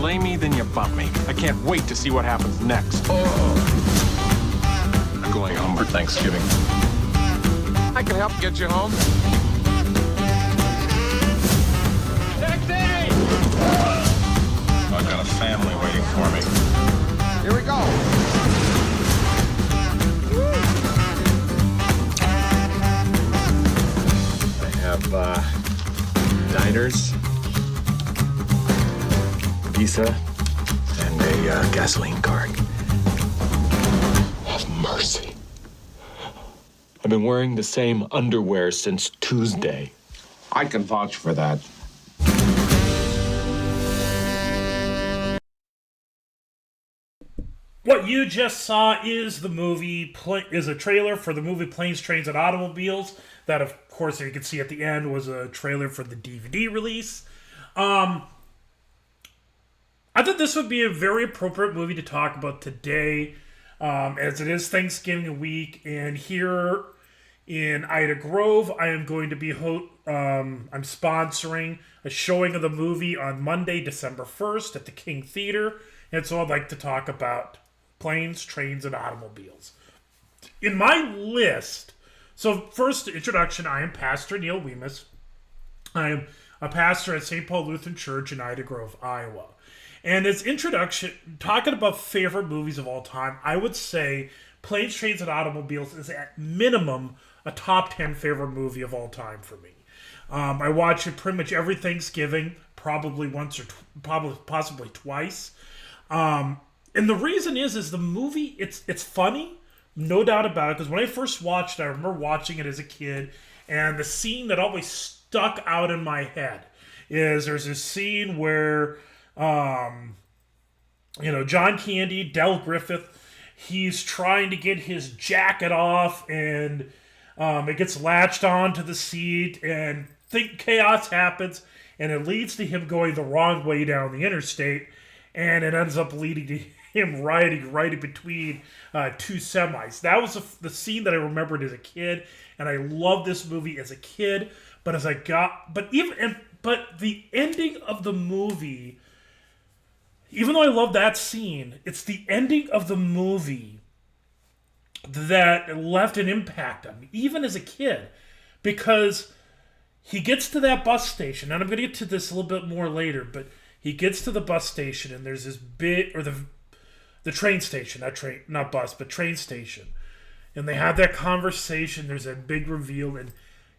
lay me, then you bump me. I can't wait to see what happens next. I'm going home for Thanksgiving. I can help get you home. Taxi! I've got a family waiting for me. Here we go. I have, diners, pizza, and a gasoline card. Have mercy. I've been wearing the same underwear since Tuesday. I can vouch for that. What you just saw is is a trailer for the movie Planes, Trains, and Automobiles. That, of course, you can see at the end was a trailer for the DVD release. I thought this would be a very appropriate movie to talk about today, as it is Thanksgiving week, and here in Ida Grove, I am going to be I'm sponsoring a showing of the movie on Monday, December 1st at the King Theater, and so I'd like to talk about Planes, Trains, and Automobiles. In my list, so first introduction, I am Pastor Neil Weemus. I am a pastor at St. Paul Lutheran Church in Ida Grove, Iowa. And as introduction, talking about favorite movies of all time, I would say Planes, Trains, and Automobiles is at minimum a top 10 favorite movie of all time for me. I watch it pretty much every Thanksgiving, probably once or possibly twice. And the reason is the movie, it's funny, no doubt about it, because when I first watched it, I remember watching it as a kid, and the scene that always stuck out in my head is there's this scene where, John Candy, Del Griffith, he's trying to get his jacket off, and it gets latched onto the seat, and chaos happens, and it leads to him going the wrong way down the interstate, and it ends up leading to him riding right in between two semis. That was the scene that I remembered as a kid, and I loved this movie as a kid. But but the ending of the movie, even though I love that scene, it's the ending of the movie that left an impact on me, even as a kid, because he gets to that bus station, and I'm going to get to this a little bit more later, but he gets to the bus station, and there's this the train station, not bus, but train station. And they have that conversation, there's that big reveal, and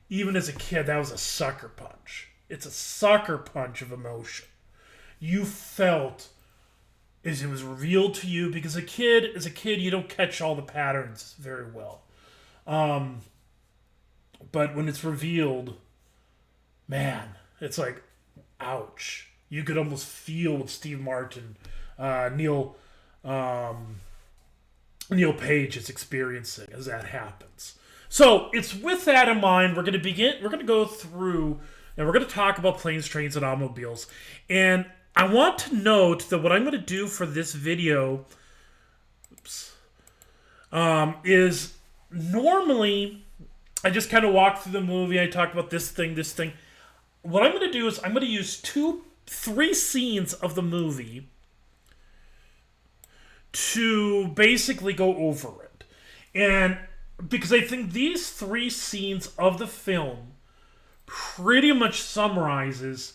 even as a kid, that was a sucker punch. It's a sucker punch of emotion. You felt as it was revealed to you, because as a kid, you don't catch all the patterns very well. But when it's revealed, man, it's like, ouch. You could almost feel what Steve Martin, Neil Page is experiencing as that happens. So it's with that in mind, we're going to go through, and we're going to talk about Planes, Trains, and Automobiles. And I want to note that what I'm going to do for this video is normally I just kind of walk through the movie, I talk about this thing. What I'm going to do is I'm going to use 3 scenes of the movie to basically go over it. And because I think these 3 scenes of the film pretty much summarizes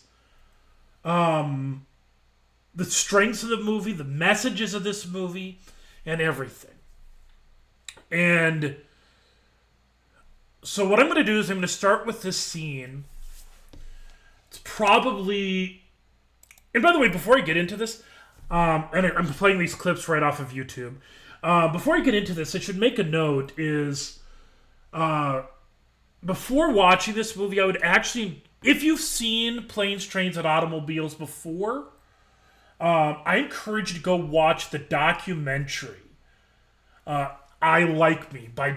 the strengths of the movie, the messages of this movie, and everything. And so what I'm going to do is I'm going to start with this scene. It's probably... And by the way, before I get into this, and I'm playing these clips right off of YouTube. Before I get into this, I should make a note is... before watching this movie, I would actually... If you've seen Planes, Trains, and Automobiles before, I encourage you to go watch the documentary I Like Me by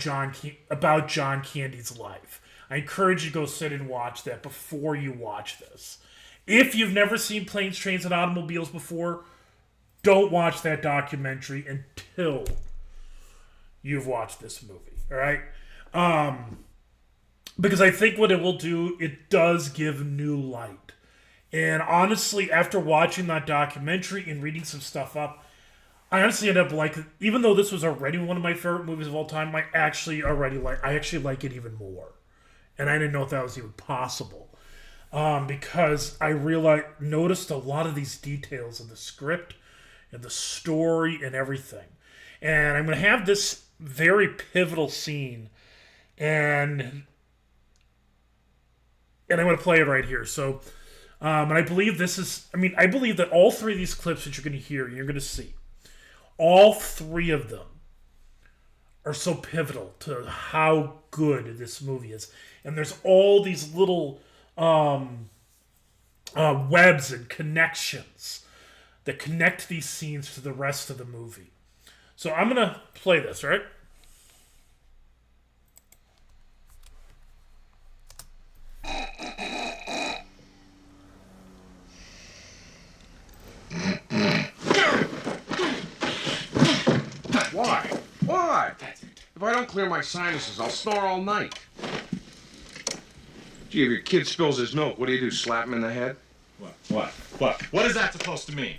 about John Candy's life. I encourage you to go sit and watch that before you watch this. If you've never seen Planes, Trains, and Automobiles before, don't watch that documentary until you've watched this movie. All right? Because I think what it will do, it does give new light And honestly, after watching that documentary and reading some stuff up, I honestly ended up like, even though this was already one of my favorite movies of all time, I actually like it even more, and I didn't know if that was even possible, because I noticed a lot of these details in the script and the story and everything, and I'm gonna have this very pivotal scene, and I'm gonna play it right here. So, and I believe I believe that all three of these clips that you're gonna hear, you're gonna see. All three of them are so pivotal to how good this movie is. And there's all these little webs and connections that connect these scenes to the rest of the movie. So I'm going to play this, right? Why? Why? If I don't clear my sinuses, I'll snore all night. Gee, if your kid spills his milk, what do? Slap him in the head? What is that supposed to mean?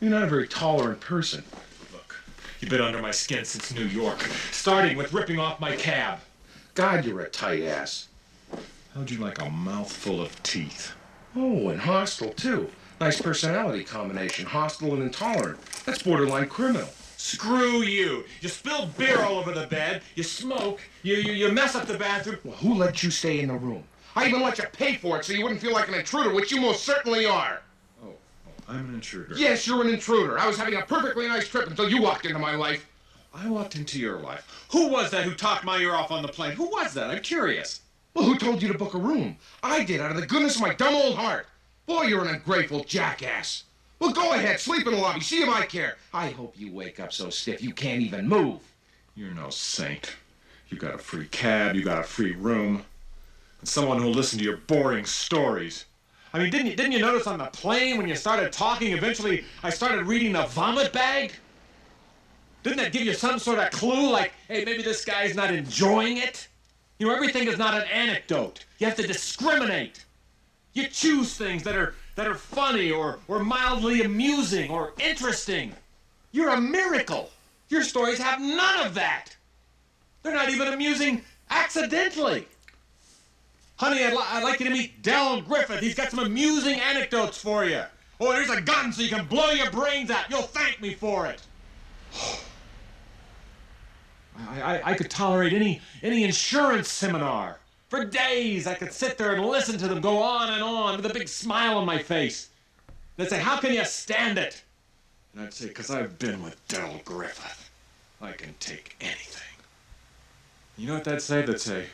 You're not a very tolerant person. Look, you've been under my skin since New York, starting with ripping off my cab. God, you're a tight ass. How'd you like a mouthful of teeth? Oh, and hostile, too. Nice personality combination. Hostile and intolerant. That's borderline criminal. Screw you! You spill beer all over the bed, you smoke, you mess up the bathroom. Well, who let you stay in the room? I even let you pay for it so you wouldn't feel like an intruder, which you most certainly are. Oh, I'm an intruder. Yes, you're an intruder. I was having a perfectly nice trip until you walked into my life. I walked into your life. Who was that who talked my ear off on the plane? Who was that? I'm curious. Well, who told you to book a room? I did, out of the goodness of my dumb old heart. Boy, you're an ungrateful jackass. Well, go ahead, sleep in the lobby, see if I care. I hope you wake up so stiff you can't even move. You're no saint. You got a free cab, you got a free room, and someone who'll listen to your boring stories. I mean, didn't you notice on the plane when you started talking, eventually I started reading the vomit bag? Didn't that give you some sort of clue, like, hey, maybe this guy's not enjoying it? You know, everything is not an anecdote. You have to discriminate. You choose things that are funny or mildly amusing or interesting. You're a miracle. Your stories have none of that. They're not even amusing accidentally. Honey, I'd like you to meet Del Griffith. He's got some amusing anecdotes for you. Oh, there's a gun so you can blow your brains out. You'll thank me for it. I could tolerate any insurance seminar. For days, I could sit there and listen to them go on with a big smile on my face. They'd say, how can you stand it? And I'd say, because I've been with Del Griffith. I can take anything. You know what they'd say? They'd say,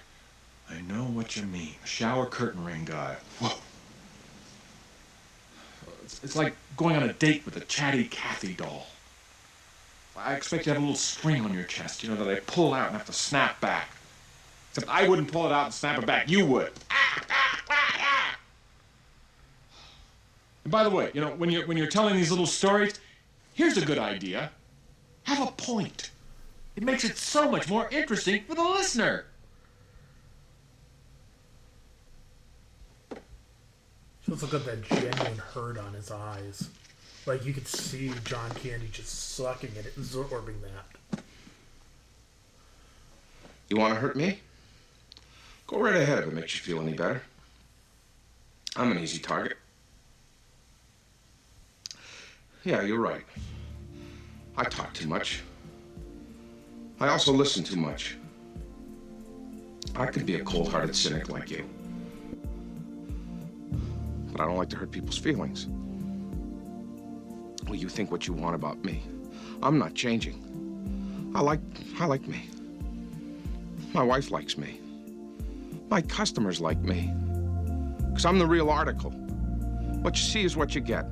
I know what you mean. Shower curtain ring guy. Whoa. It's like going on a date with a chatty Cathy doll. I expect you to have a little string on your chest, you know, that I pull out and have to snap back. Except I wouldn't pull it out and snap it back. You would. And by the way, you know, when you're telling these little stories, here's a good idea. Have a point. It makes it so much more interesting for the listener. Just look at that genuine hurt on his eyes. Like, you could see John Candy just sucking it, absorbing that. You want to hurt me? Go right ahead if it makes you feel any better. I'm an easy target. Yeah, you're right. I talk too much. I also listen too much. I could be a cold-hearted cynic like you. But I don't like to hurt people's feelings. Well, you think what you want about me. I'm not changing. I like me. My wife likes me. My customers like me. Because I'm the real article. What you see is what you get.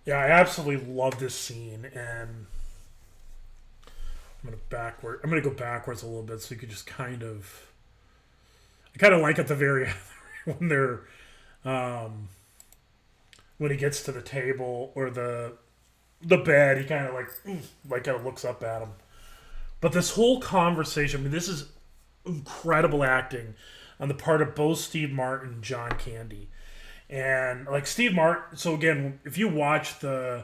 Yeah, I absolutely love this scene, and I'm gonna go backwards a little bit so you could just kind of. I kind of like at the very when they're when he gets to the table or the bed, he kind of kind of looks up at him. But this whole conversation, I mean, this is incredible acting on the part of both Steve Martin and John Candy. And like Steve Martin, so again, if you watch the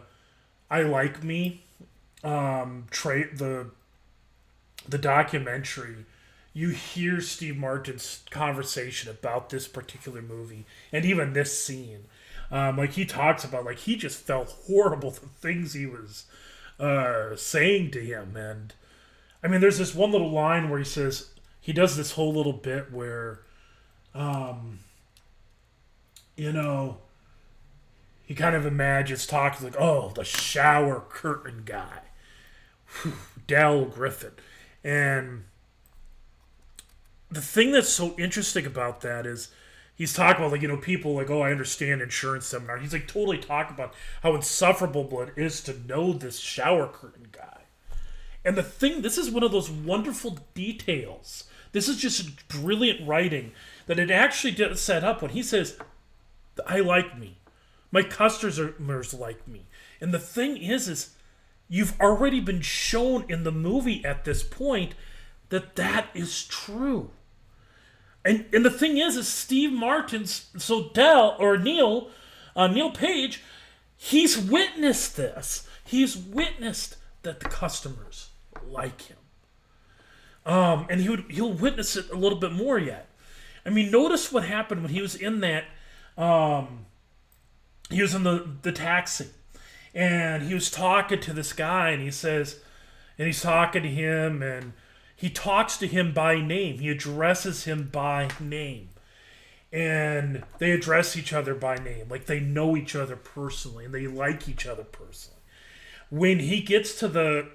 I Like Me the documentary, you hear Steve Martin's conversation about this particular movie and even this scene. Like he talks about, like he just felt horrible the things he was saying to him. And I mean, there's this one little line where he says, he does this whole little bit where, you know, he kind of imagines talking like, oh, the shower curtain guy, Del Griffin. And the thing that's so interesting about that is he's talking about, like, you know, people like, oh, I understand insurance seminar. He's like totally talking about how insufferable it is to know this shower curtain guy. And the thing, this is one of those wonderful details. This is just brilliant writing that it actually did set up when he says, I like me. My customers like me. And the thing is you've already been shown in the movie at this point that is true. And the thing is Steve Martin's, so Neil Page, he's witnessed this. He's witnessed that the customers like him. And he'll witness it a little bit more yet. I mean, notice what happened when he was in that, he was in the taxi, and he was talking to this guy, and he's talking to him, and he talks to him by name. He addresses him by name. And they address each other by name. Like they know each other personally, and they like each other personally. When they get to the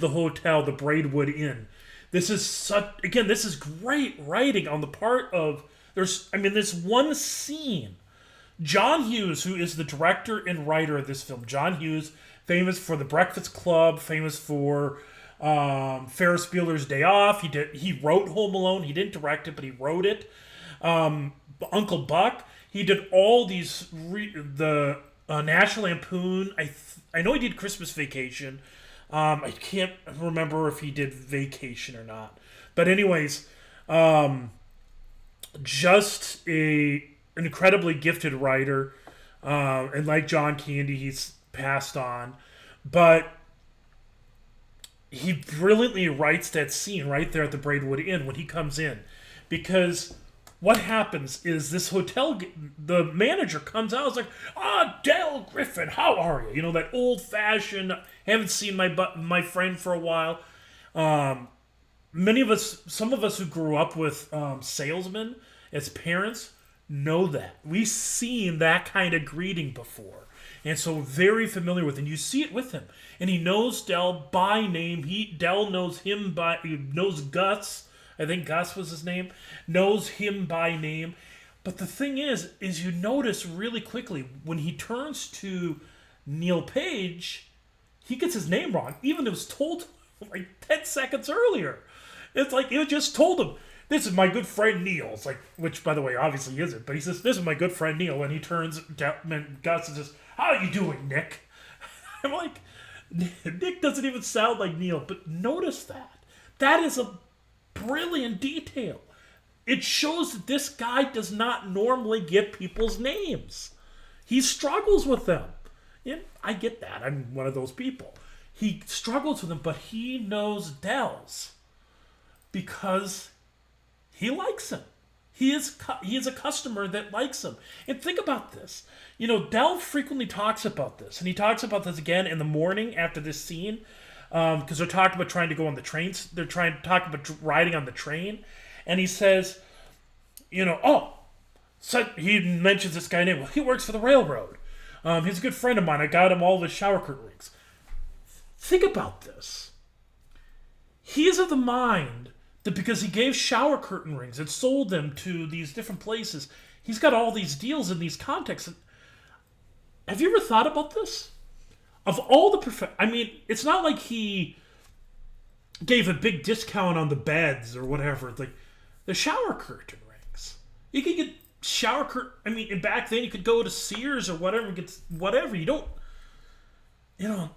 hotel, the Braidwood Inn, this is great writing on the part of, this one scene. John Hughes, who is the director and writer of this film, John Hughes, famous for The Breakfast Club, famous for Ferris Bueller's Day Off. He wrote Home Alone. He didn't direct it, but he wrote it. Uncle Buck. He did all these the National Lampoon. I know he did Christmas Vacation. I can't remember if he did Vacation or not. But anyways, just an incredibly gifted writer. And like John Candy, he's passed on. But he brilliantly writes that scene right there at the Braidwood Inn when he comes in. Because what happens is this hotel, the manager comes out, is like, Del Griffin, how are you? You know, that old-fashioned, haven't seen my friend for a while. Some of us who grew up with salesmen as parents know that. We've seen that kind of greeting before. And so very familiar with it. And you see it with him. And he knows Del by name. Del knows him he knows Gus. I think Gus was his name. Knows him by name. But the thing is you notice really quickly when he turns to Neil Page, he gets his name wrong. Even it was told like 10 seconds earlier. It's like it just told him, this is my good friend Neil. It's like, which by the way, obviously isn't. But he says, this is my good friend Neil. And he turns to Gus and says, how are you doing, Nick? I'm like, Nick doesn't even sound like Neil. But notice that. That is a brilliant detail. It shows that this guy does not normally get people's names. He struggles with them. Yeah, I get that. I'm one of those people. He struggles with them, but he knows Del's because he likes him. He is a customer that likes him. And think about this. You know, Del frequently talks about this. And he talks about this again in the morning after this scene. Because they're talking about trying to go on the trains. They're trying to talk about riding on the train. And he says, you know, so he mentions this guy named, well, he works for the railroad. He's a good friend of mine. I got him all the shower curtain rings. Think about this. He is of the mind that because he gave shower curtain rings and sold them to these different places, he's got all these deals in these contexts. Have you ever thought about this? Of all the it's not like he gave a big discount on the beds or whatever. It's like, the shower curtain rings. You could get shower curtain. I mean, and back then you could go to Sears or whatever and get whatever. You don't,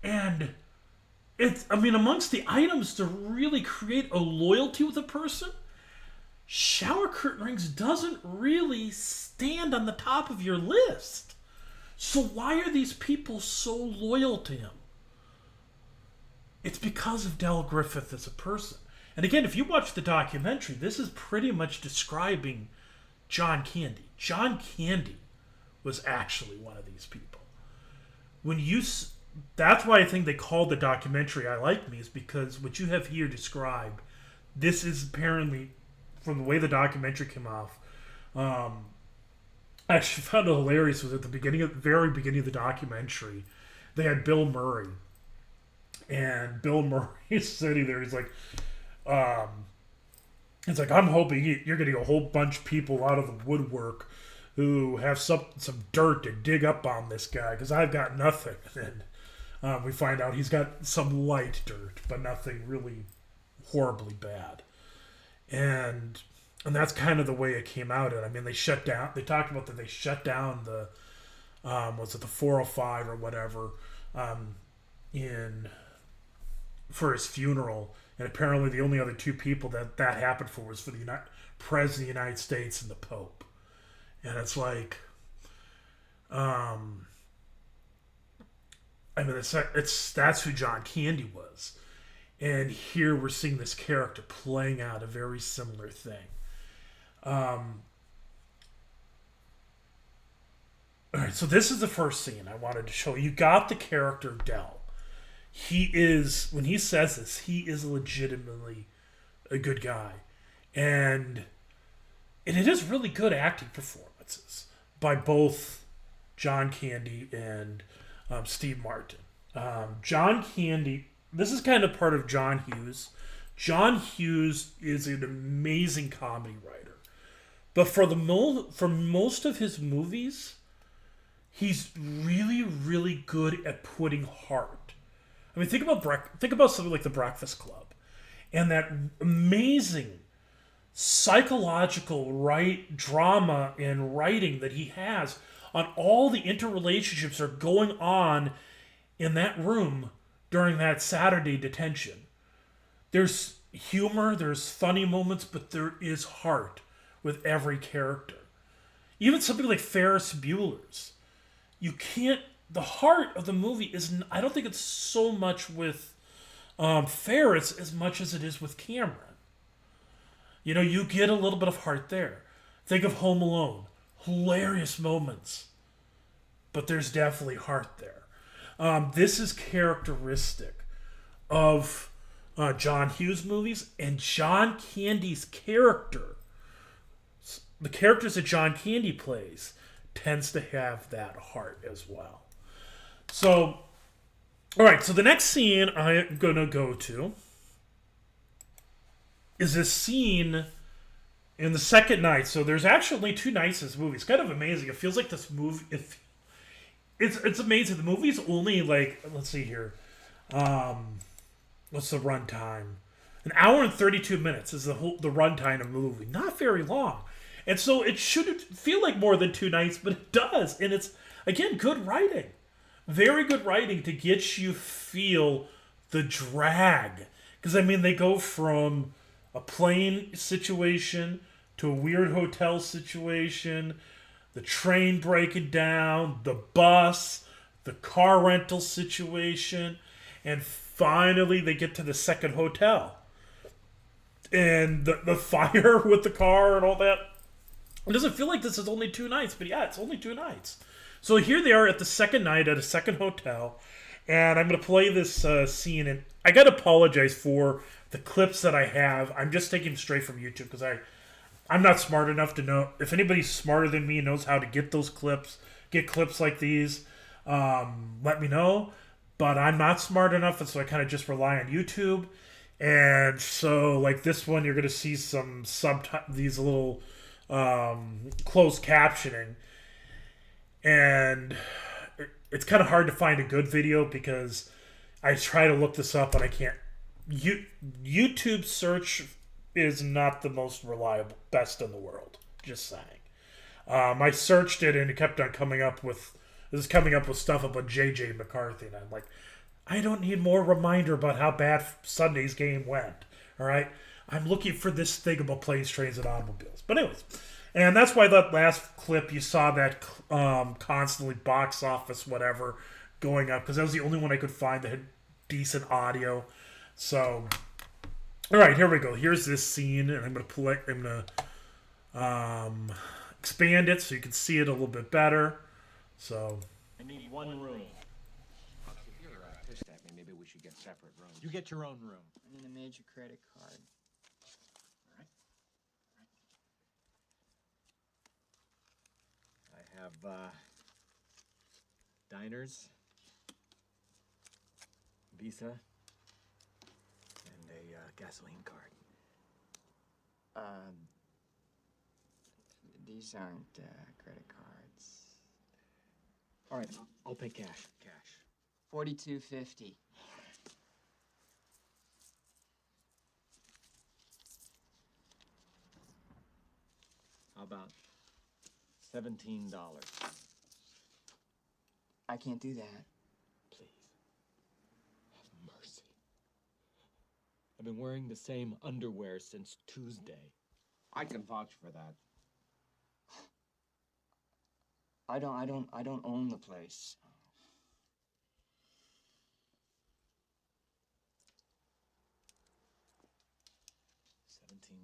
and it's. I mean, amongst the items to really create a loyalty with a person, shower curtain rings doesn't really stand on the top of your list. So why are these people so loyal to him? It's because of Del Griffith as a person. And again, if you watch the documentary, this is pretty much describing John Candy. John Candy was actually one of these people. That's why I think they called the documentary I Like Me, is because what you have here described, this is apparently, from the way the documentary came off, I actually found it hilarious was at the very beginning of the documentary, they had Bill Murray. And Bill Murray is sitting there. He's like, I'm hoping you're getting a whole bunch of people out of the woodwork who have some dirt to dig up on this guy, because I've got nothing. And we find out he's got some light dirt, but nothing really horribly bad. And that's kind of the way it came out. And I mean, they shut down. They talked about that they shut down the was it the 405 or whatever for his funeral. And apparently the only other two people that happened for was for the President of the United States and the Pope. And it's like, I mean, that's who John Candy was. And here we're seeing this character playing out a very similar thing. All right, so this is the first scene I wanted to show. You got the character Del. He is, when he says this, he is legitimately a good guy. And it is really good acting performances by both John Candy and Steve Martin. John Candy, this is kind of part of John Hughes. John Hughes is an amazing comedy writer. But for most of his movies, he's really, really good at putting heart. I mean, think about something like The Breakfast Club, and that amazing psychological drama and writing that he has on all the interrelationships that are going on in that room during that Saturday detention. There's humor, there's funny moments, but there is heart with every character. Even something like Ferris Bueller's. The heart of the movie isn't, I don't think it's so much with Ferris as much as it is with Cameron. You get a little bit of heart there. Think of Home Alone. Hilarious moments. But there's definitely heart there. This is characteristic of John Hughes movies, and John Candy's character, the characters that John Candy plays, tends to have that heart as well. So, all right, so the next scene I'm going to go to is this scene in the second night. So there's actually 2 nights in this movie. It's kind of amazing. It feels like this movie, it's amazing. The movie's only like, let's see here. What's the runtime? 1 hour and 32 minutes is the runtime of the movie. Not very long. And so it shouldn't feel like more than 2 nights, but it does. And it's, again, good writing. Very good writing to get you feel the drag. Because, I mean, they go from a plane situation to a weird hotel situation, the train breaking down, the bus, the car rental situation, and finally they get to the second hotel. And the fire with the car and all that. It doesn't feel like this is only 2 nights, but yeah, it's only 2 nights. So here they are at the second night at a second hotel, and I'm going to play this scene. And I got to apologize for the clips that I have. I'm just taking them straight from YouTube because I'm not smart enough to know. If anybody's smarter than me and knows how to get those clips, get clips like these, let me know. But I'm not smart enough, and so I kind of just rely on YouTube. And so, like this one, you're going to see some these little closed captioning. And it's kind of hard to find a good video because I try to look this up and I can't. YouTube search is not the most reliable, best in the world. Just saying. I searched it and it kept on coming up with stuff about J.J. McCarthy, and I'm like, I don't need more reminder about how bad Sunday's game went. All right, I'm looking for this thing about planes, trains, and automobiles. But anyways, and that's why that last clip you saw that constantly box office whatever going up, because that was the only one I could find that had decent audio. So, all right, here we go. Here's this scene, and I'm gonna expand it so you can see it a little bit better. So I need one room. If you're pissed at me, maybe we should get separate rooms. You get your own room. I need a major credit card. I have diners, Visa, and a gasoline card. These aren't credit cards. All right, I'll pay cash. $42.50. How about $17? I can't do that. Please. Have mercy. I've been wearing the same underwear since Tuesday. I can vouch for that. I don't own the place.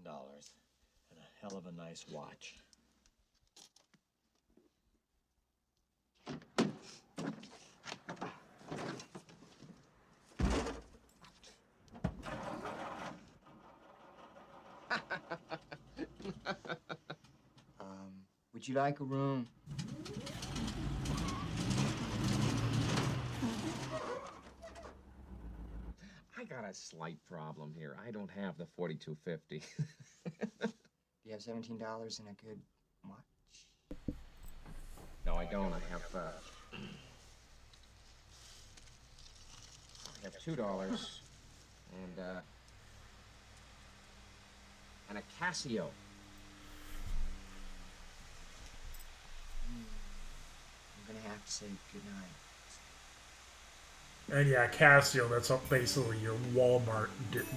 $17 and a hell of a nice watch. Would you like a room? I got a slight problem here. I don't have the $42.50. Do you have $17 and a good watch? No, I don't. I have $2 and a Casio. I'm gonna have to say goodnight. And yeah, Casio, that's basically your Walmart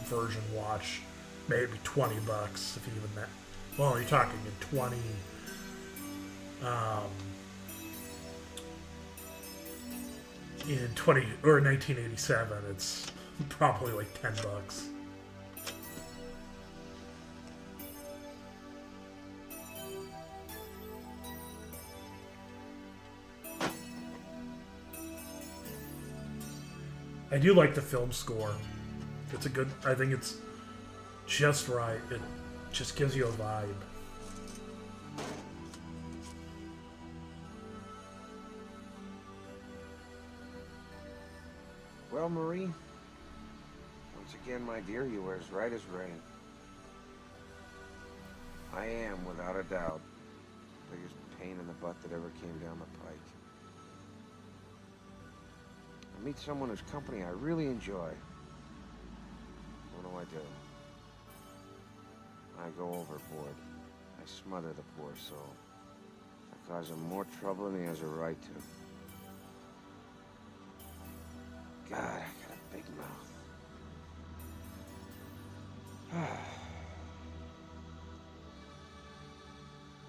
version watch. Maybe $20 if even that. Well, you're talking a 20. In 1987, it's probably like $10. I do like the film score. It's a good. I think it's just right. It just gives you a vibe. Well, Marie, once again, my dear, you were as right as rain. I am, without a doubt, the biggest pain in the butt that ever came down the pike. I meet someone whose company I really enjoy. What do? I go overboard. I smother the poor soul. I cause him more trouble than he has a right to. God, I got a big mouth.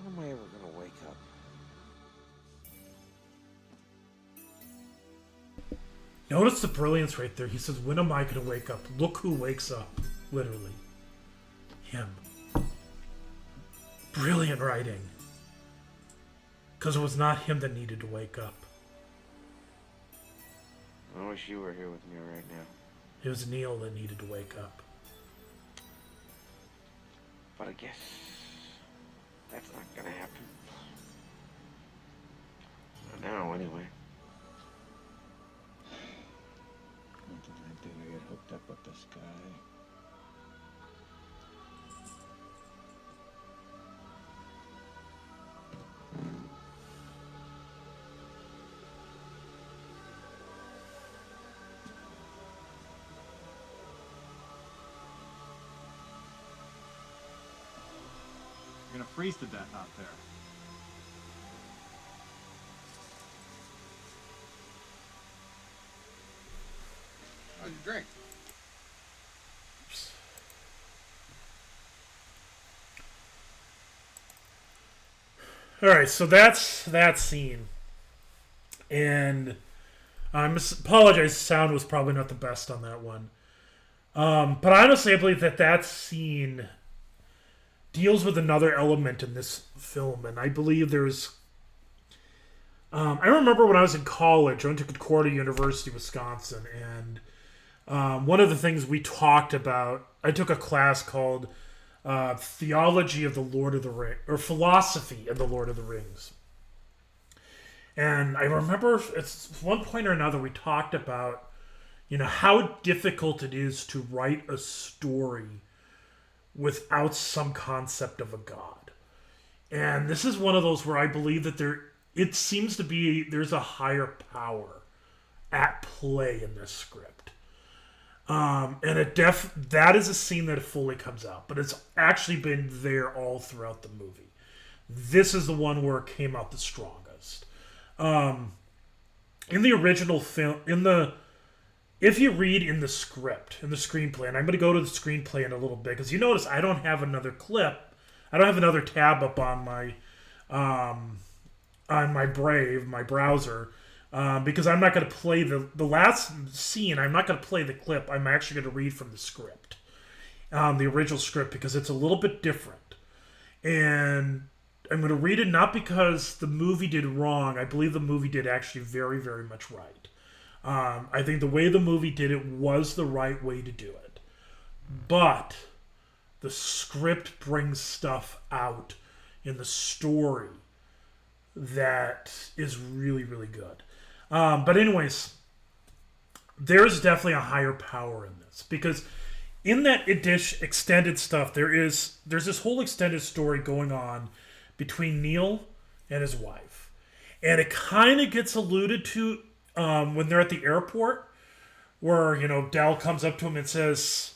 When am I ever gonna wake up? Notice the brilliance right there. He says, "When am I going to wake up?" Look who wakes up. Literally. Him. Brilliant writing. Because it was not him that needed to wake up. I wish you were here with me right now. It was Neil that needed to wake up. But I guess that's not gonna happen. Not now, anyway. What did I do to get hooked up with this guy? gonna freeze to death out there. How's your drink? All right, so that's that scene, and I apologize. Sound was probably not the best on that one, but honestly, I believe that scene deals with another element in this film, and I believe there's. I remember when I was in college, I went to Concordia University, Wisconsin, and one of the things we talked about, I took a class called Theology of the Lord of the Rings, or Philosophy of the Lord of the Rings. And I remember at one point or another we talked about, how difficult it is to write a story without some concept of a god. And this is one of those where I believe that it seems to be there's a higher power at play in this script. And that is a scene that fully comes out, but it's actually been there all throughout the movie. This is the one where it came out the strongest. In the original film, if you read in the script, in the screenplay, and I'm going to go to the screenplay in a little bit, because you notice I don't have another clip, I don't have another tab up on my Brave, my browser, because I'm not going to play the last scene. I'm not going to play the clip. I'm actually going to read from the script, the original script, because it's a little bit different. And I'm going to read it not because the movie did wrong. I believe the movie did actually very, very much right. I think the way the movie did it was the right way to do it. But the script brings stuff out in the story that is really, really good. But anyways, there's definitely a higher power in this, because in that extended stuff, there's this whole extended story going on between Neil and his wife, and it kind of gets alluded to when they're at the airport, where Dell comes up to him and says,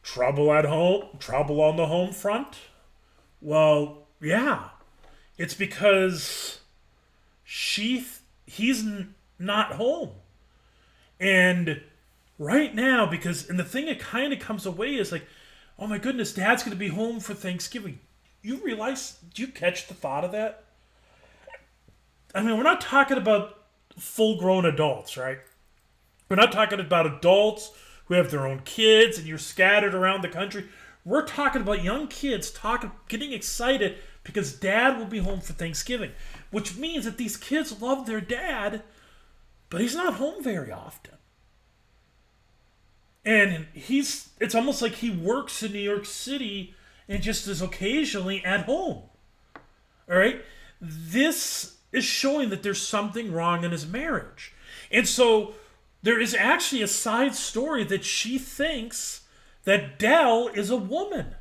"Trouble at home, trouble on the home front." Well, yeah, it's because he's not home. And right now, and the thing that kind of comes away is like, oh my goodness, Dad's going to be home for Thanksgiving. You realize, do you catch the thought of that? I mean, we're not talking about full-grown adults, right? We're not talking about adults who have their own kids and you're scattered around the country. We're talking about young kids getting excited because Dad will be home for Thanksgiving, which means that these kids love their dad, but he's not home very often. And it's almost like he works in New York City and just is occasionally at home. All right? This is showing that there's something wrong in his marriage. And so there is actually a side story that she thinks that Dell is a woman.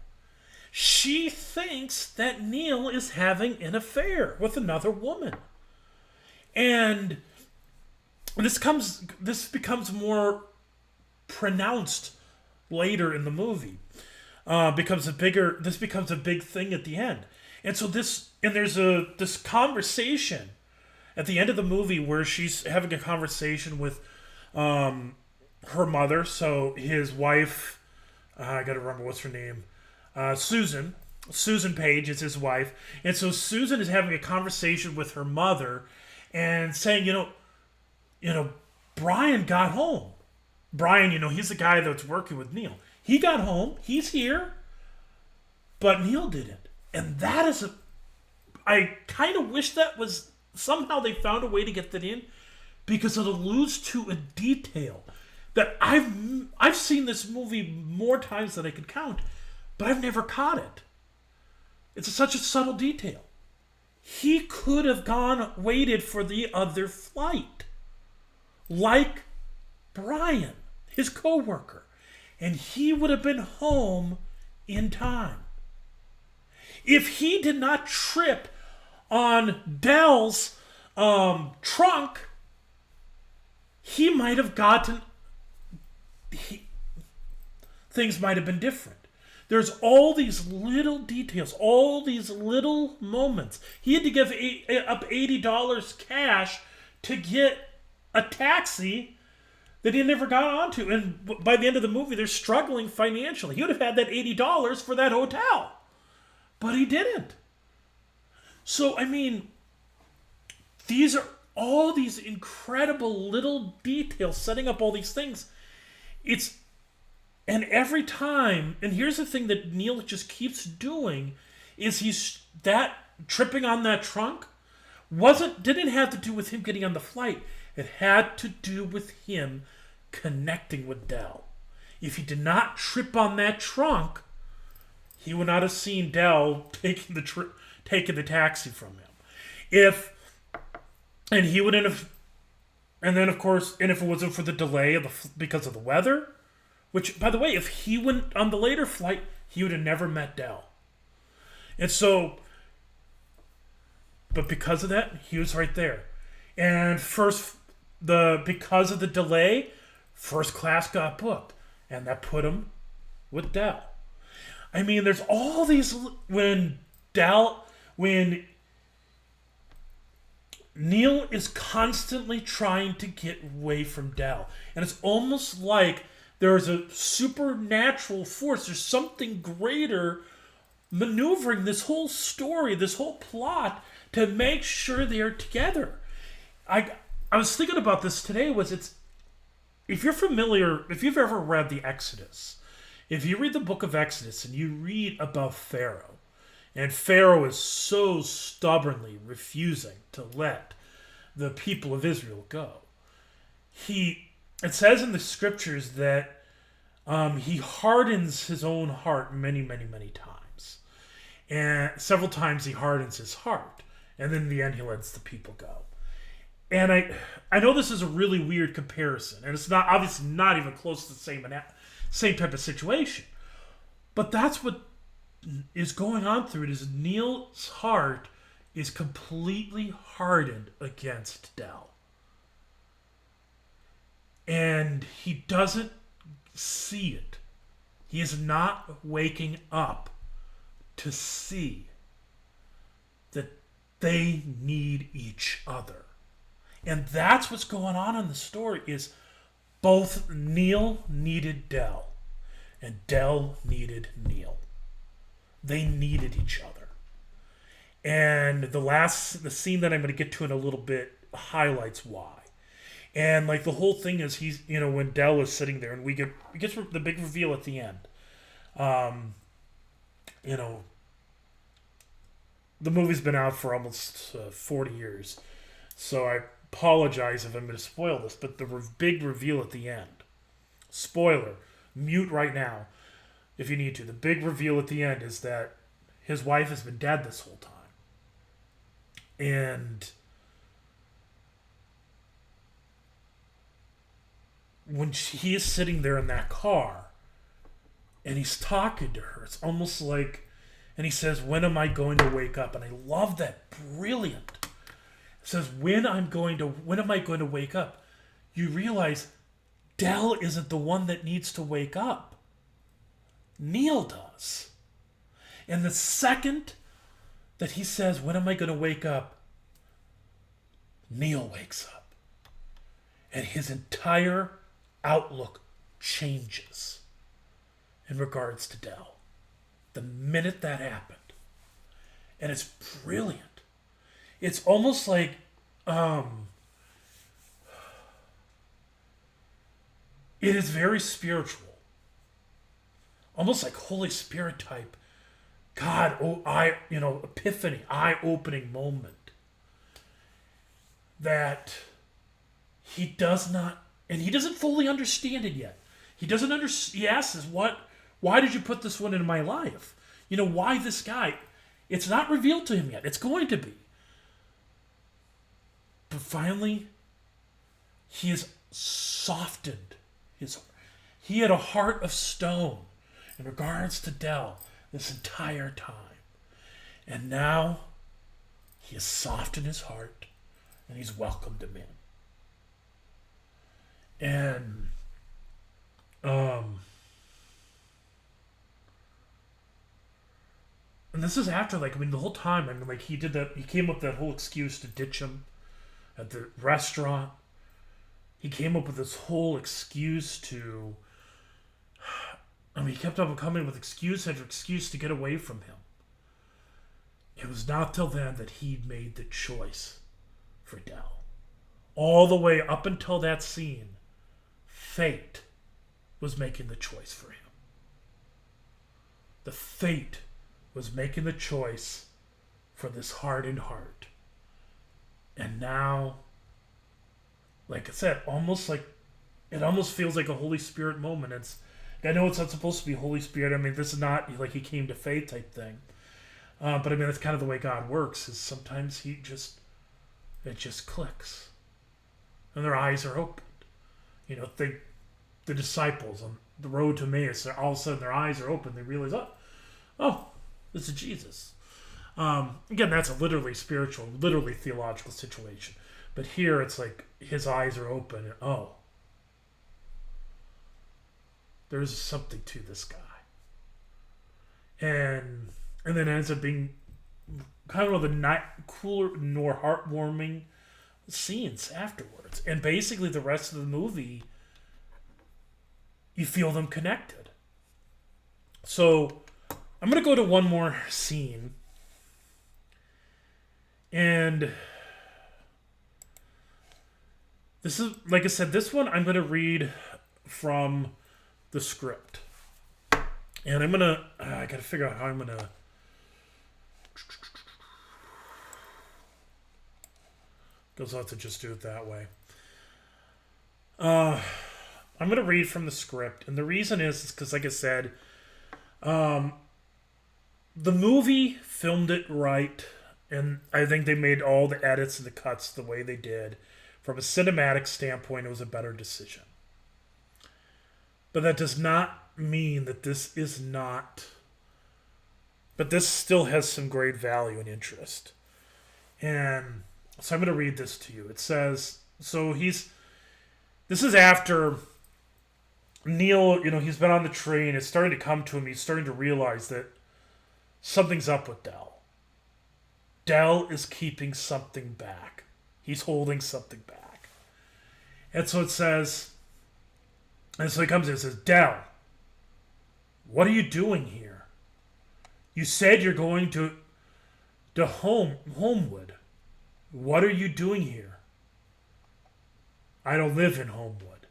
She thinks that Neil is having an affair with another woman. And this becomes more pronounced later in the movie. This becomes a big thing at the end. And so there's this conversation at the end of the movie where she's having a conversation with her mother. So his wife, I gotta remember what's her name, Susan Page is his wife. And so Susan is having a conversation with her mother and saying, Brian got home. Brian, he's the guy that's working with Neil. He got home. He's here. But Neil didn't. And that is I kind of wish that was, somehow they found a way to get that in, because it alludes to a detail that I've seen this movie more times than I could count, but I've never caught it. It's such a subtle detail. He could have waited for the other flight, like Brian, his co-worker, and he would have been home in time. If he did not trip on Dell's trunk, he might have things might have been different. There's all these little details, all these little moments. He had to give up $80 cash to get a taxi that he never got onto. And by the end of the movie, they're struggling financially. He would have had that $80 for that hotel, but he didn't. So, I mean, these are all these incredible little details setting up all these things. And every time, and here's the thing that Neil just keeps doing, is he's that tripping on that trunk didn't have to do with him getting on the flight. It had to do with him connecting with Dell. If he did not trip on that trunk, he would not have seen Dell taking the taxi from him. And he wouldn't have. And then, of course, if it wasn't for the delay because of the weather, which, by the way, if he went on the later flight, he would have never met Dell. And so, but because of that, he was right there. And because of the delay, first class got booked, and that put him with Dell. I mean, there's all these when Neil is constantly trying to get away from Dell, and it's almost like there's a supernatural force. There's something greater maneuvering this whole story, this whole plot, to make sure they're together. I was thinking about this today. If you've ever read the Exodus, if you read the book of Exodus and you read about Pharaoh, and Pharaoh is so stubbornly refusing to let the people of Israel go, it says in the scriptures that he hardens his own heart many, many, many times. And several times he hardens his heart. And then in the end he lets the people go. And I know this is a really weird comparison. And it's not obviously not even close to the same type of situation. But that's what is going on through it, is Neil's heart is completely hardened against Dell. And he doesn't see it. He is not waking up to see that they need each other. And that's what's going on in the story, is both Neil needed Dell and Dell needed Neil. They needed each other. And the scene that I'm going to get to in a little bit highlights why. And like the whole thing is when Dell is sitting there and we get the big reveal at the end. The movie's been out for almost 40 years. So I apologize if I'm going to spoil this, but the big reveal at the end. Spoiler, mute right now if you need to. The big reveal at the end is that his wife has been dead this whole time. And when he is sitting there in that car and he's talking to her, it's almost like, and he says, "When am I going to wake up?" And I love that. Brilliant. It says, when am I going to wake up? You realize Dell isn't the one that needs to wake up. Neil does. And the second that he says, "When am I going to wake up?" Neil wakes up. And his entire outlook changes in regards to Dell the minute that happened. And it's brilliant. It's almost like it is very spiritual, almost like Holy Spirit type epiphany, eye-opening moment that he does not, and he doesn't fully understand it yet. He doesn't understand. He asks, why did you put this one in my life? Why this guy? It's not revealed to him yet. It's going to be. But finally, he is softened. He had a heart of stone in regards to Dell this entire time. And now he has softened his heart and he's welcomed him in. And And this is after, like, I mean, the whole time, I mean, like, he came up with that whole excuse to ditch him at the restaurant. He came up with this whole excuse to, I mean, he kept on coming with excuse after excuse to get away from him. It was not till then that he made the choice for Dell. All the way up until that scene, fate was making the choice for him. The fate was making the choice for this hardened heart. And now, like I said, it almost feels like a Holy Spirit moment. I know it's not supposed to be Holy Spirit. I mean, this is not like he came to faith type thing. But I mean, that's kind of the way God works, is sometimes it just clicks. And their eyes are opened. You know, the disciples on the road to Emmaus, all of a sudden their eyes are open. They realize, oh, this is Jesus. Again, that's a literally spiritual, literally theological situation. But here it's like his eyes are open and, there's something to this guy. And then it ends up being kind of the cooler nor heartwarming scenes afterwards. And basically the rest of the movie, you feel them connected. So I'm going to go to one more scene. And this is, like I said, this one I'm going to read from the script. And I'm going to, I got to figure out how I'm going to, because I'll have to just do it that way. I'm going to read from the script. And the reason is because, like I said, the movie filmed it right. And I think they made all the edits and the cuts the way they did. From a cinematic standpoint, it was a better decision. But that does not mean that this is not... But this still has some great value and interest. And so I'm going to read this to you. It says... This is after Neil, he's been on the train. It's starting to come to him. He's starting to realize that something's up with Dell. Dell is keeping something back. He's holding something back. And so it says, and so he comes in and says, Dell, what are you doing here? You said you're going to Homewood. What are you doing here? I don't live in Homewood.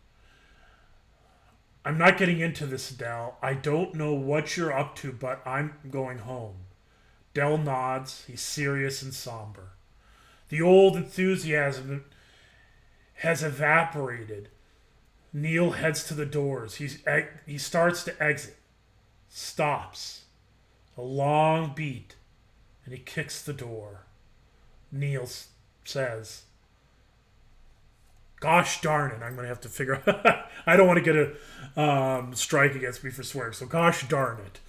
I'm not getting into this, Dell. I don't know what you're up to, but I'm going home. Dell nods. He's serious and somber. The old enthusiasm has evaporated. Neil heads to the doors. He starts to exit. Stops. A long beat. And he kicks the door. Neil says, gosh darn it, I'm going to have to figure out... I don't want to get a strike against me for swearing, so gosh darn it.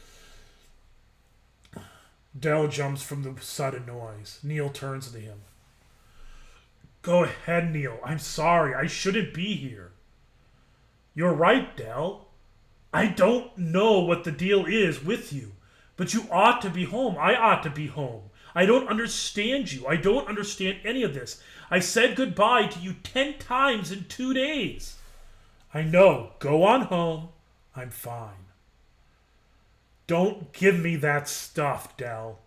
Dell jumps from the sudden noise. Neil turns to him. Go ahead, Neil. I'm sorry. I shouldn't be here. You're right, Dell. I don't know what the deal is with you, but you ought to be home. I ought to be home. I don't understand you. I don't understand any of this. I said goodbye to you 10 times in 2 days. I know. Go on home. I'm fine. Don't give me that stuff, Dell.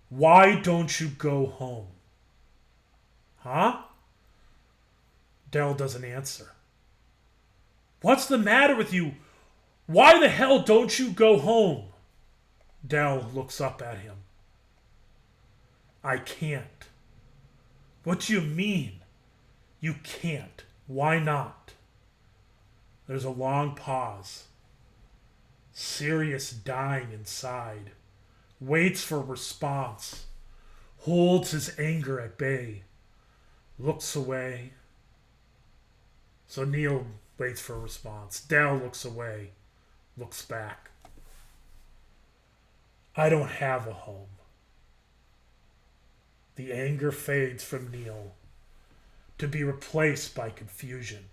Why don't you go home? Huh? Dell doesn't answer. What's the matter with you? Why the hell don't you go home? Dell looks up at him. I can't. What do you mean? You can't. Why not? There's a long pause. Sirius dying inside. Waits for a response. Holds his anger at bay. Looks away. So Neil waits for a response. Dell looks away. Looks back. I don't have a home. The anger fades from Neil, to be replaced by confusion.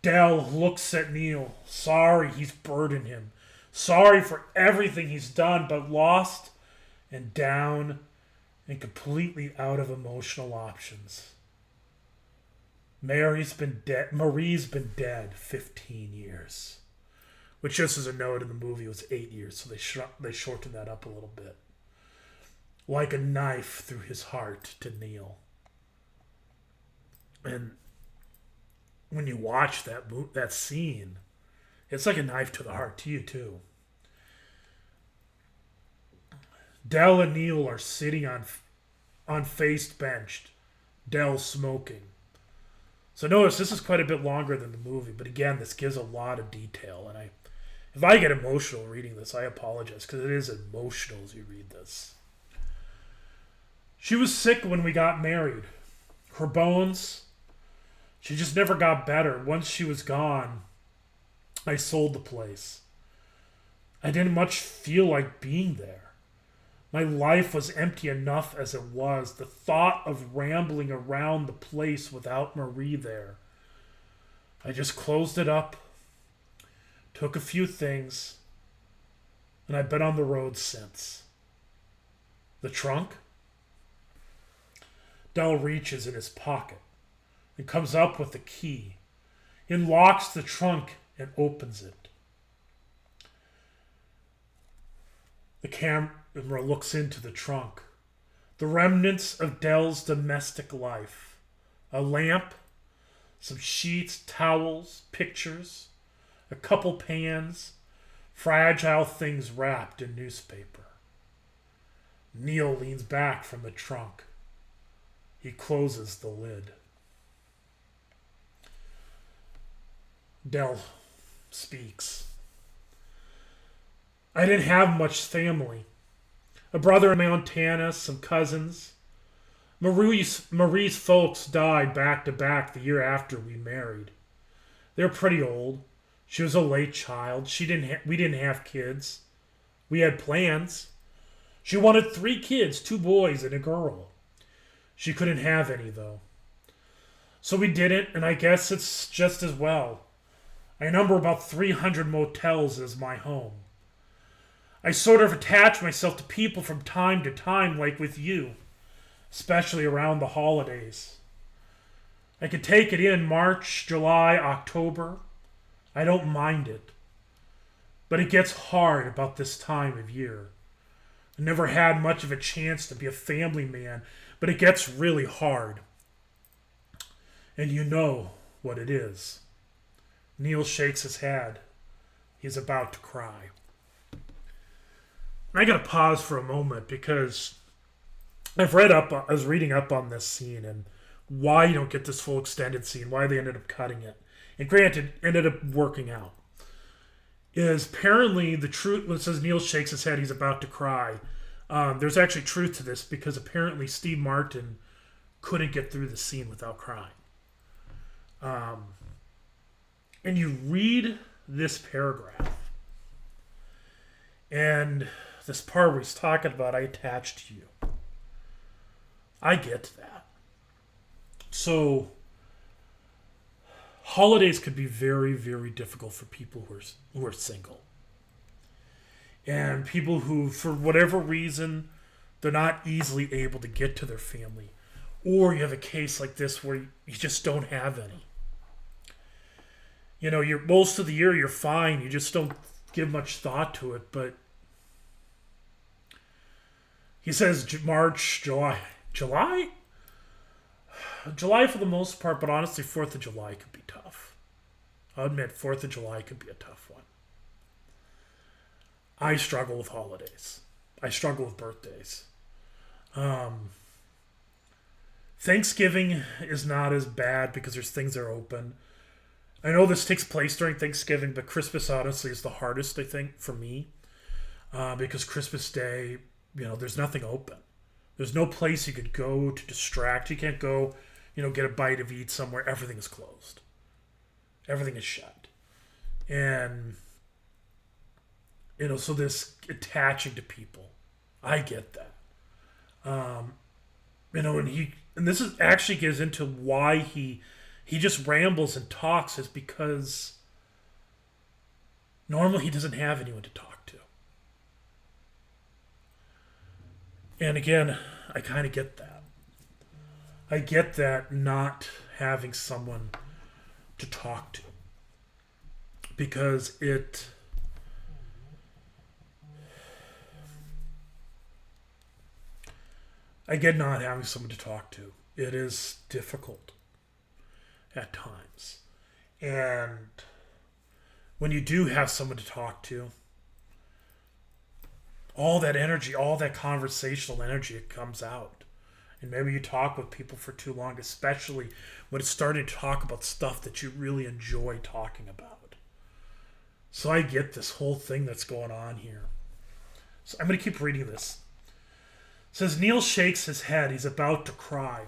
Dell looks at Neil. Sorry he's burdened him. sorry for everything he's done, but lost and down and completely out of emotional options. Marie's been dead 15 years. Which, just as a note, in the movie was 8 years, so they shortened that up a little bit. Like a knife through his heart to Neil. And when you watch that scene, it's like a knife to the heart to you too. Del and Neil are sitting on faced benched. Del smoking. So notice this is quite a bit longer than the movie, but again, this gives a lot of detail. And if I get emotional reading this, I apologize, because it is emotional as you read this. She was sick when we got married. Her bones, she just never got better. Once she was gone, I sold the place. I didn't much feel like being there. My life was empty enough as it was. The thought of rambling around the place without Marie there. I just closed it up, took a few things, and I've been on the road since. The trunk? Del reaches in his pocket and comes up with the key. He unlocks the trunk and opens it. The camera looks into the trunk. The remnants of Del's domestic life. A lamp, some sheets, towels, pictures, a couple pans, fragile things wrapped in newspaper. Neil leans back from the trunk. He closes the lid. Del speaks. I didn't have much family. A brother in Montana, some cousins. Marie's folks died back to back the year after we married. They were pretty old. She was a late child. We didn't have kids. We had plans. She wanted 3 kids, 2 boys and a girl. She couldn't have any, though. So we didn't, and I guess it's just as well. I number about 300 motels as my home. I sort of attach myself to people from time to time, like with you, especially around the holidays. I could take it in March, July, October. I don't mind it. But it gets hard about this time of year. I never had much of a chance to be a family man, but it gets really hard. And you know what it is. Neil shakes his head. He's about to cry. I gotta pause for a moment because I was reading up on this scene and why you don't get this full extended scene, why they ended up cutting it. And granted, ended up working out. Is apparently the truth, when it says Neil shakes his head, he's about to cry. There's actually truth to this because apparently Steve Martin couldn't get through the scene without crying. And you read this paragraph, and this part where he's talking about, I attached to you. I get that. So, holidays could be very, very difficult for people who are single. And people who, for whatever reason, they're not easily able to get to their family. Or you have a case like this where you just don't have any. You know, most of the year you're fine. You just don't give much thought to it. But he says March, July for the most part, but honestly 4th of July could be tough. I'll admit 4th of July could be a tough one. I struggle with holidays. I struggle with birthdays. Thanksgiving is not as bad because there's things that are open. I know this takes place during Thanksgiving, but Christmas honestly is the hardest, I think, for me. Because Christmas Day, there's nothing open. There's no place you could go to distract. You can't go, get a bite of eat somewhere. Everything is closed. Everything is shut. And, so this attaching to people, I get that. And this actually gets into why he just rambles and talks is because Normally, he doesn't have anyone to talk to. And again, I kind of get that. I get that not having someone to talk to. Because I get not having someone to talk to. It is difficult at times. And when you do have someone to talk to, all that energy, all that conversational energy, it comes out. And maybe you talk with people for too long, especially when it's starting to talk about stuff that you really enjoy talking about. So I get this whole thing that's going on here. So I'm going to keep reading this. It says, Neil shakes his head. He's about to cry.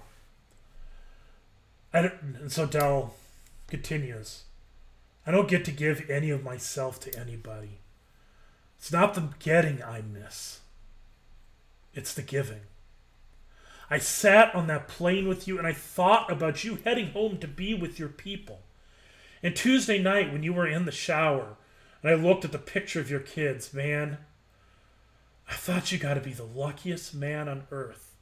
And so Dell continues, I don't get to give any of myself to anybody. It's not the getting I miss. It's the giving. I sat on that plane with you and I thought about you heading home to be with your people. And Tuesday night when you were in the shower and I looked at the picture of your kids, man, I thought you got to be the luckiest man on earth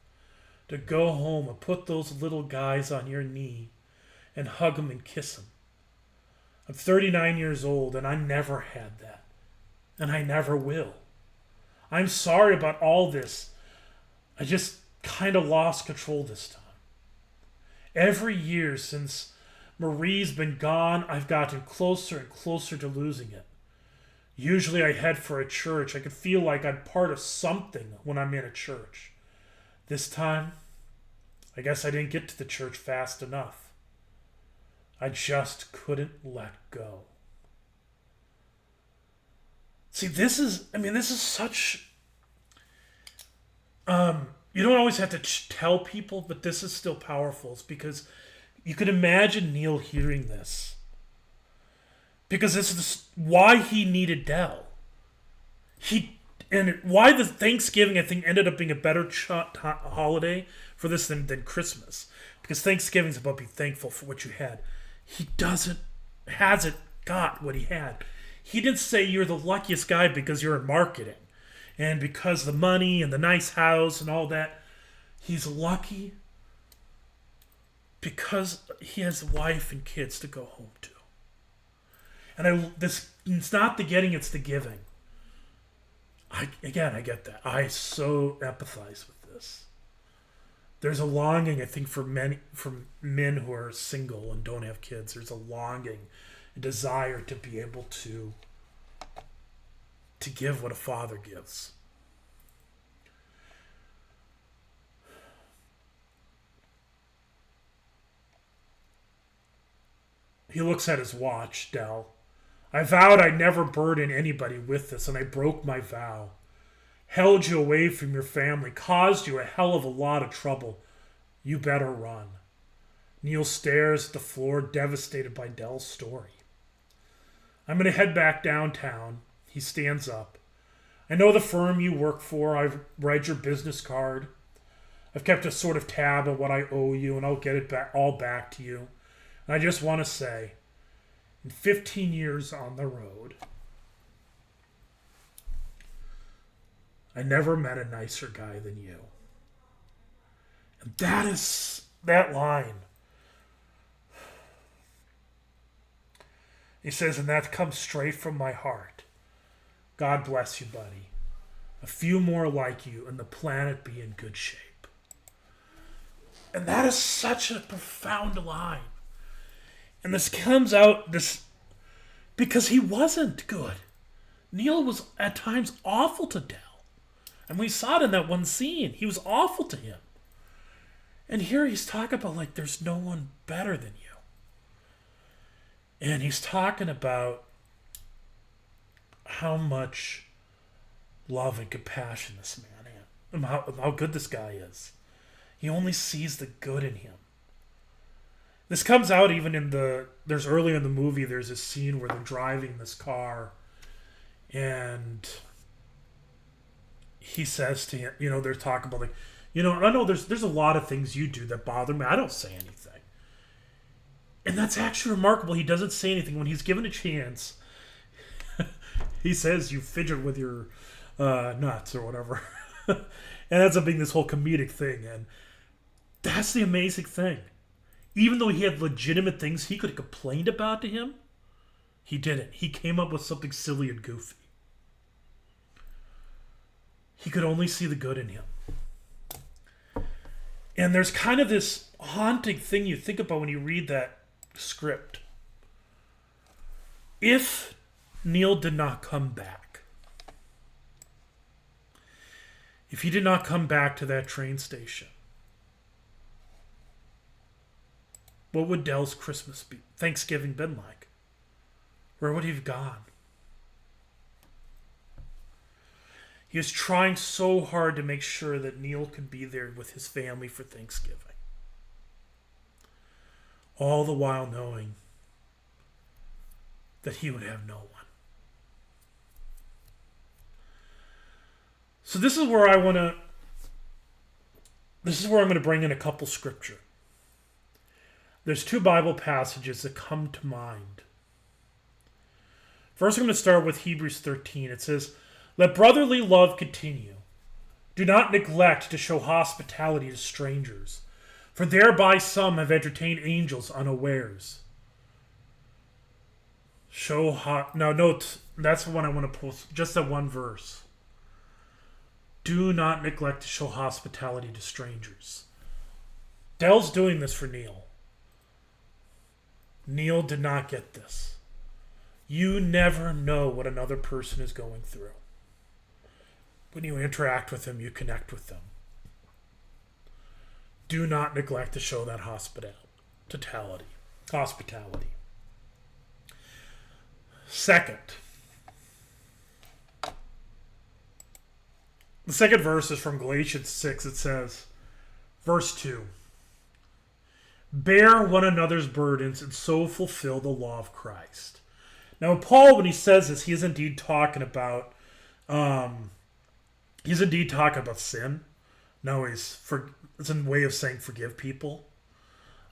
to go home and put those little guys on your knee and hug them and kiss them. I'm 39 years old and I never had that. And I never will. I'm sorry about all this. I just kind of lost control this time. Every year since Marie's been gone, I've gotten closer and closer to losing it. Usually I head for a church. I could feel like I'm part of something when I'm in a church. This time, I guess I didn't get to the church fast enough. I just couldn't let go. See, this is such... you don't always have to tell people, but this is still powerful. It's because you could imagine Neil hearing this. Because this is why he needed Dell. And why the Thanksgiving, I think, ended up being a better holiday for this than Christmas. Because Thanksgiving's about being thankful for what you had. He hasn't got what he had. He didn't say you're the luckiest guy because you're in marketing. And because the money and the nice house and all that. He's lucky because he has a wife and kids to go home to. And it's not the getting, it's the giving. I get that. I so empathize with this. There's a longing, I think, for men who are single and don't have kids. There's a longing, a desire to be able to give what a father gives. He looks at his watch, Dell. I vowed I'd never burden anybody with this, and I broke my vow. Held you away from your family, caused you a hell of a lot of trouble. You better run. Neil stares at the floor, devastated by Dell's story. I'm going to head back downtown. He stands up. I know the firm you work for. I've read your business card. I've kept a sort of tab on what I owe you, and I'll get it all back to you. And I just want to say, in 15 years on the road, I never met a nicer guy than you. And that line. He says, and that comes straight from my heart. God bless you, buddy. A few more like you and the planet be in good shape. And that is such a profound line. And this comes out because he wasn't good. Neil was at times awful to Dell. And we saw it in that one scene. He was awful to him. And here he's talking about like there's no one better than you. And he's talking about how much love and compassion this man has. And how good this guy is. He only sees the good in him. This comes out even there's earlier in the movie, there's a scene where they're driving this car and he says to him, they're talking about like, I know there's a lot of things you do that bother me. I don't say anything. And that's actually remarkable. He doesn't say anything when he's given a chance. He says you fidget with your nuts or whatever. And ends up being this whole comedic thing. And that's the amazing thing. Even though he had legitimate things he could have complained about to him, he didn't. He came up with something silly and goofy. He could only see the good in him. And there's kind of this haunting thing you think about when you read that script. If Neil did not come back, if he did not come back to that train station, what would Dell's Thanksgiving been like? Where would he have gone? He was trying so hard to make sure that Neil could be there with his family for Thanksgiving. All the while knowing that he would have no one. So this is where I'm going to bring in a couple scripture. There's two Bible passages that come to mind. First, I'm going to start with Hebrews 13. It says, "Let brotherly love continue. Do not neglect to show hospitality to strangers, for thereby some have entertained angels unawares." Now note, that's the one I want to post, just that one verse. Do not neglect to show hospitality to strangers. Dell's doing this for Neil. Neil did not get this. You never know what another person is going through. When you interact with them, you connect with them. Do not neglect to show that hospitality. Second, the second verse is from Galatians 6. It says, verse 2, "Bear one another's burdens and so fulfill the law of Christ." Now, Paul, when he says this, he is indeed talking about sin. No, it's a way of saying forgive people.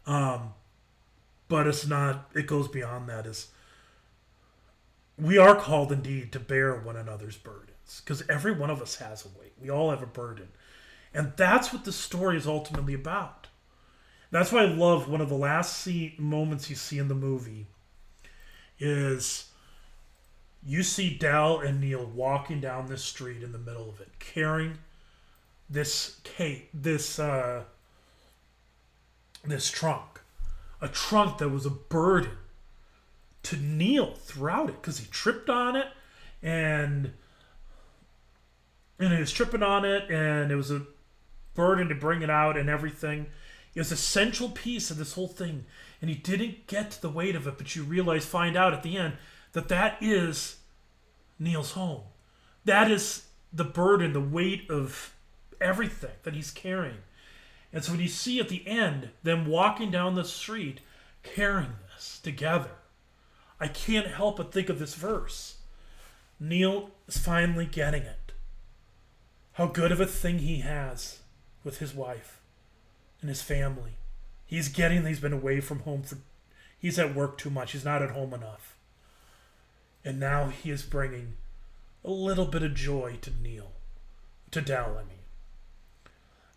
But it's not. It goes beyond that. We are called indeed to bear one another's burdens, because every one of us has a weight. We all have a burden. And that's what the story is ultimately about. That's why I love one of the last moments you see in the movie is you see Dell and Neil walking down this street in the middle of it, carrying this trunk. A trunk that was a burden to Neil throughout it, because he tripped on it, and he was tripping on it, and it was a burden to bring it out and everything. It was a central piece of this whole thing, and he didn't get to the weight of it, but you find out at the end that is Neil's home. That is the burden, the weight of everything that he's carrying. And so when you see at the end them walking down the street carrying this together, I can't help but think of this verse. Neil is finally getting it. How good of a thing he has with his wife and his family. He's been away from home he's at work too much. He's not at home enough. And now he is bringing a little bit of joy to Dell, I mean.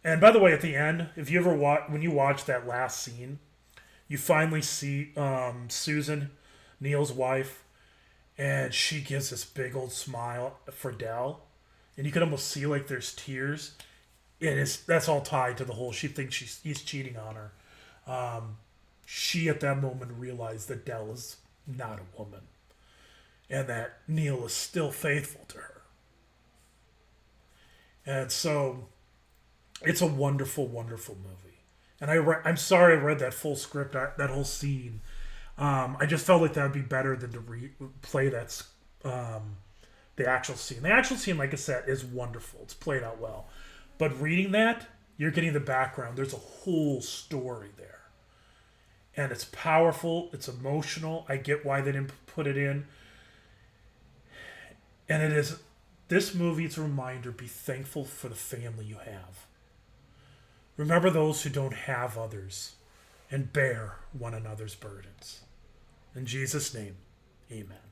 And by the way, at the end, if you ever when you watch that last scene, you finally see Susan, Neil's wife, and she gives this big old smile for Dell, and you can almost see like there's tears. That's all tied to the whole. She thinks he's cheating on her. She at that moment realized that Dell is not a woman, and that Neil is still faithful to her. And so, it's a wonderful, wonderful movie. And I'm sorry I read that full script, that whole scene. I just felt like that would be better than to play the actual scene. The actual scene, like I said, is wonderful. It's played out well. But reading that, you're getting the background. There's a whole story there. And it's powerful. It's emotional. I get why they didn't put it in. And this movie is a reminder, be thankful for the family you have. Remember those who don't have others, and bear one another's burdens. In Jesus' name, amen.